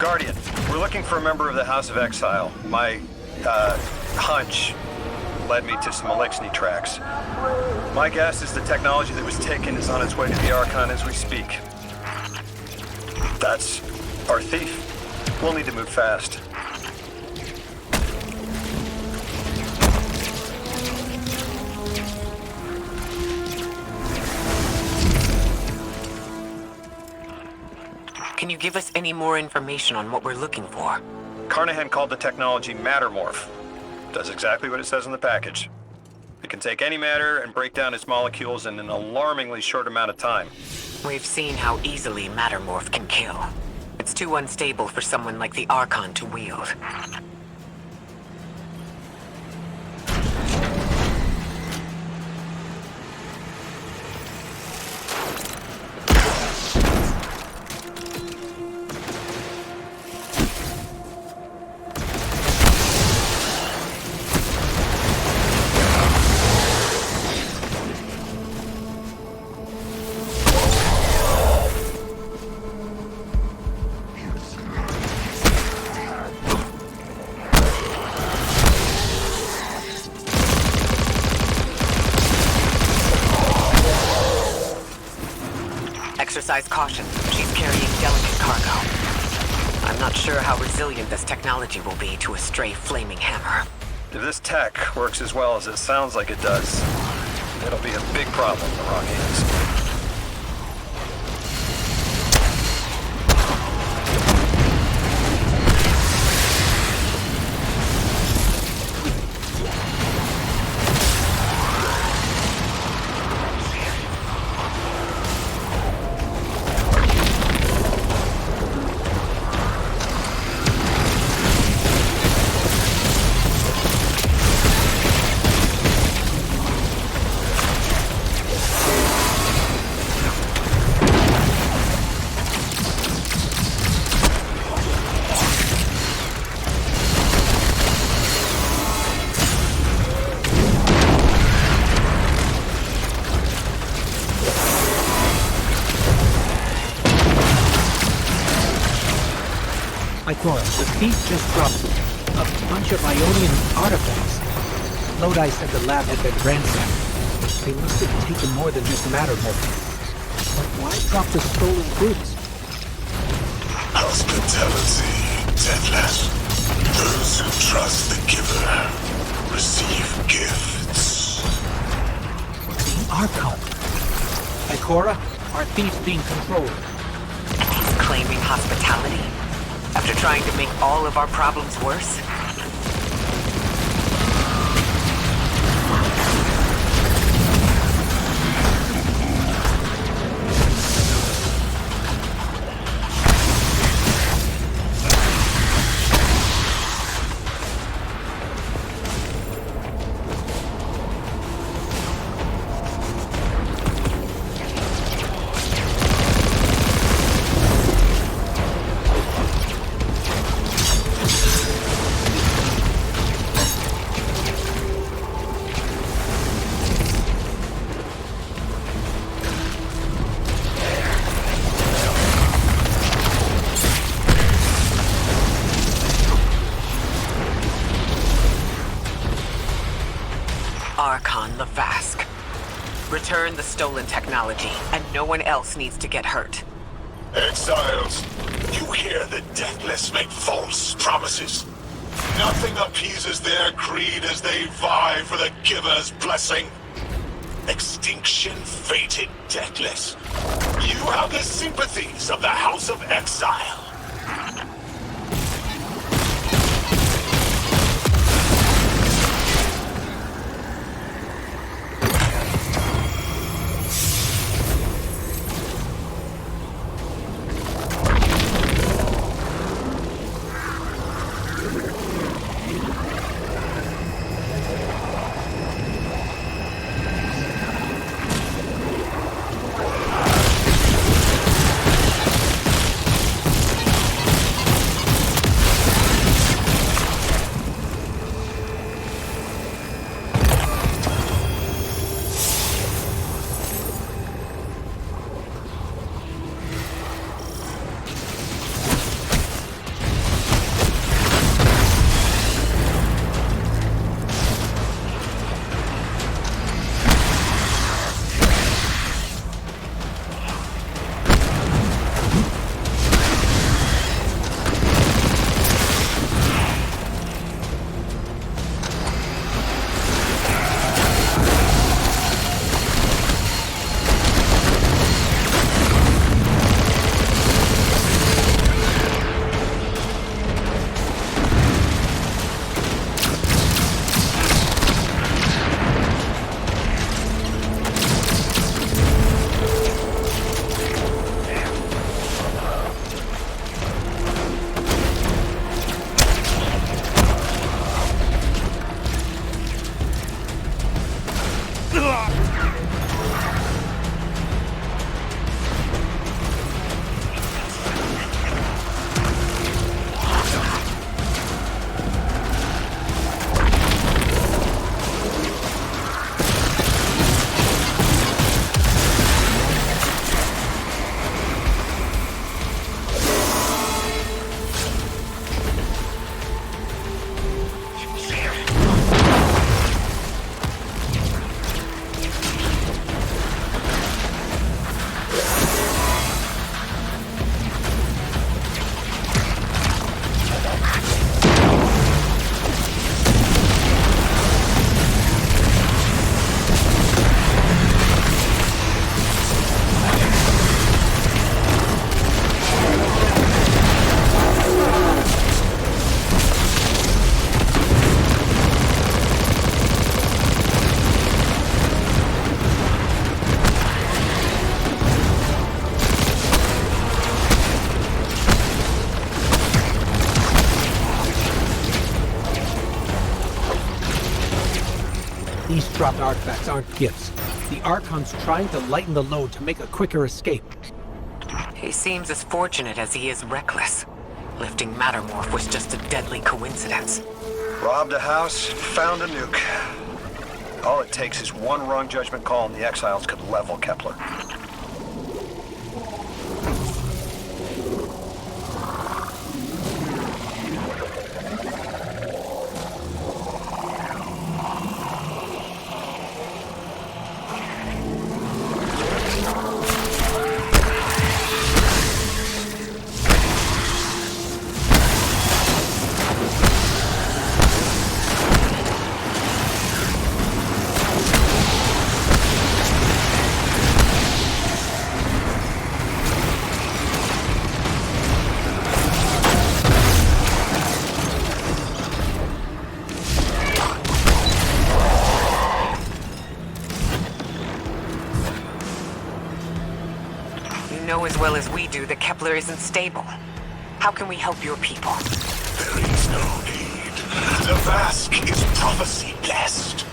Guardian, we're looking for a member of the House of Exile. My, hunch led me to some Elixni tracks. My guess is the technology that was taken is on its way to the Archon as we speak. That's our thief. We'll need to move fast. Can you give us any more information on what we're looking for? Carnahan called the technology Mattermorph. Does exactly what it says in the package. It can take any matter and break down its molecules in an alarmingly short amount of time. We've seen how easily Mattermorph can kill. It's too unstable for someone like the Archon to wield. Exercise caution. She's carrying delicate cargo. I'm not sure how resilient this technology will be to a stray flaming hammer. If this tech works as well as it sounds like it does, it'll be a big problem in the wrong hands. The thief just dropped a bunch of Ionian artifacts. Lodi said the lab had been ransacked. They must have taken more than just Mattermorph. But why drop the stolen goods? Hospitality, Deathless. Those who trust the giver receive gifts. The Archon. Ikora, our thief's being controlled. And he's claiming hospitality? After trying to make all of our problems worse? Archon the Vask. Return the stolen technology, and no one else needs to get hurt. Exiles, you hear the Deathless make false promises. Nothing appeases their greed as they vie for the giver's blessing. Extinction fated Deathless. You have the sympathies of the House of Exile. These dropped artifacts aren't gifts. The Archon's trying to lighten the load to make a quicker escape. He seems as fortunate as he is reckless. Lifting Mattermorph was just a deadly coincidence. Robbed a house, found a nuke. All it takes is one wrong judgment call and the Exiles could level Kepler. Know as well as we do that Kepler isn't stable. How can we help your people? There is no need. The Mask is prophecy blessed.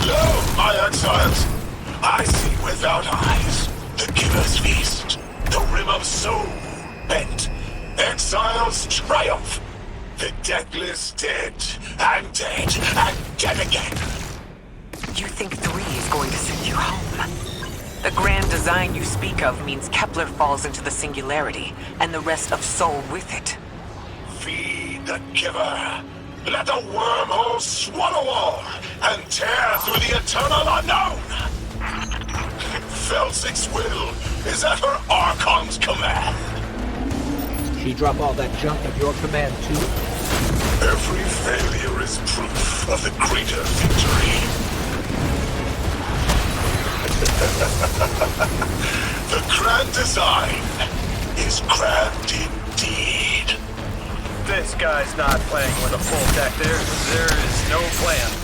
Lo, my exiles, I see without eyes the Giver's feast, the rim of soul bent, exiles triumph, the deathless dead and dead again. You think 3 is going to send you home? The grand design you speak of means Kepler falls into the singularity, and the rest of Soul with it. Feed the Giver. Let the wormhole swallow all, and tear through the eternal unknown. Felsik's will is at her Archon's command. She drop all that junk at your command, too? Every failure is proof of the greater victory. The grand design is grand indeed. This guy's not playing with a full deck. There is no plan.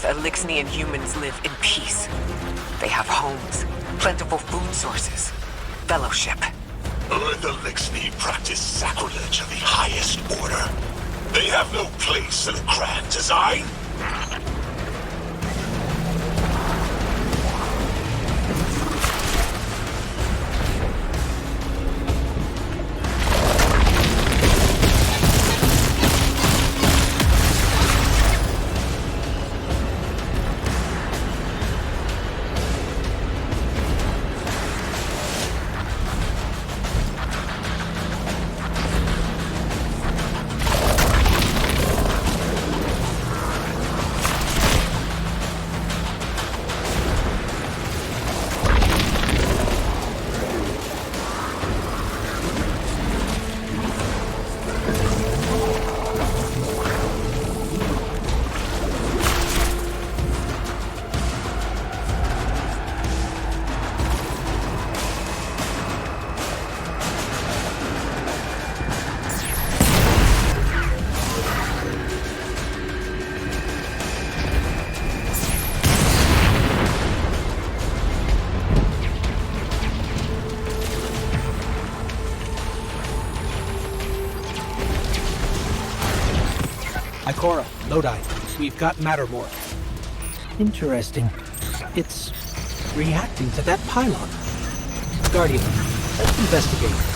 Elixni and humans live in peace. They have homes, plentiful food sources, fellowship. The Elixni practice sacrilege of the highest order. They have no place in a grand design. Cora, Lodi, we've got Mattermore. Interesting. It's reacting to that pylon. Guardian, let's investigate.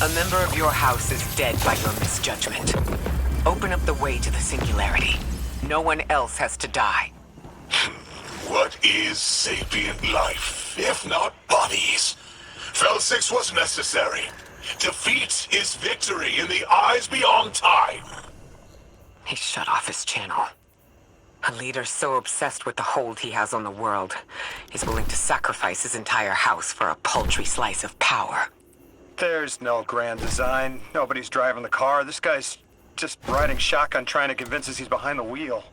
A member of your house is dead by your misjudgment. Open up the way to the singularity. No one else has to die. What is sapient life, if not bodies? Fel 6 was necessary. Defeat is victory in the eyes beyond time. He shut off his channel. A leader so obsessed with the hold he has on the world, he's willing to sacrifice his entire house for a paltry slice of power. There's no grand design. Nobody's driving the car. This guy's just riding shotgun trying to convince us he's behind the wheel.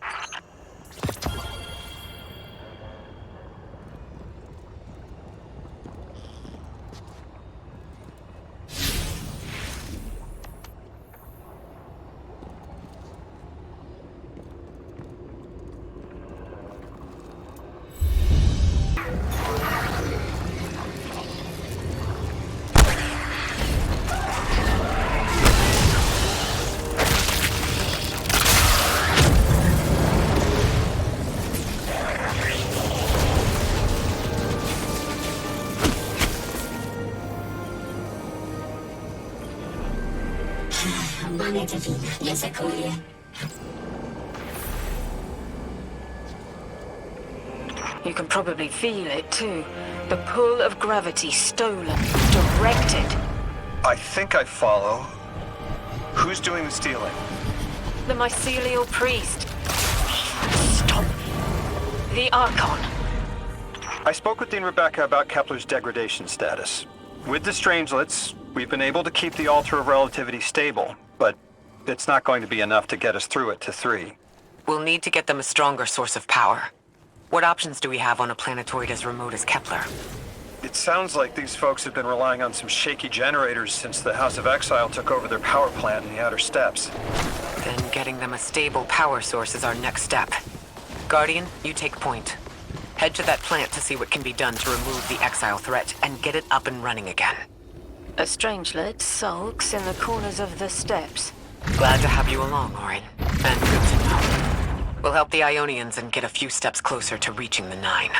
You can probably feel it too. The pull of gravity stolen, directed. I think I follow. Who's doing the stealing? The mycelial priest. Stop. The Archon. I spoke with Dean Rebecca about Kepler's degradation status. With the Strangelets, we've been able to keep the Altar of Relativity stable, but it's not going to be enough to get us through it to 3. We'll need to get them a stronger source of power. What options do we have on a planetoid as remote as Kepler? It sounds like these folks have been relying on some shaky generators since the House of Exile took over their power plant in the outer steppes. Then getting them a stable power source is our next step. Guardian, you take point. Head to that plant to see what can be done to remove the Exile threat and get it up and running again. A strangelet sulks in the corners of the steppes. Glad to have you along, Orin. And good to know. We'll help the Ionians and get a few steps closer to reaching the 9.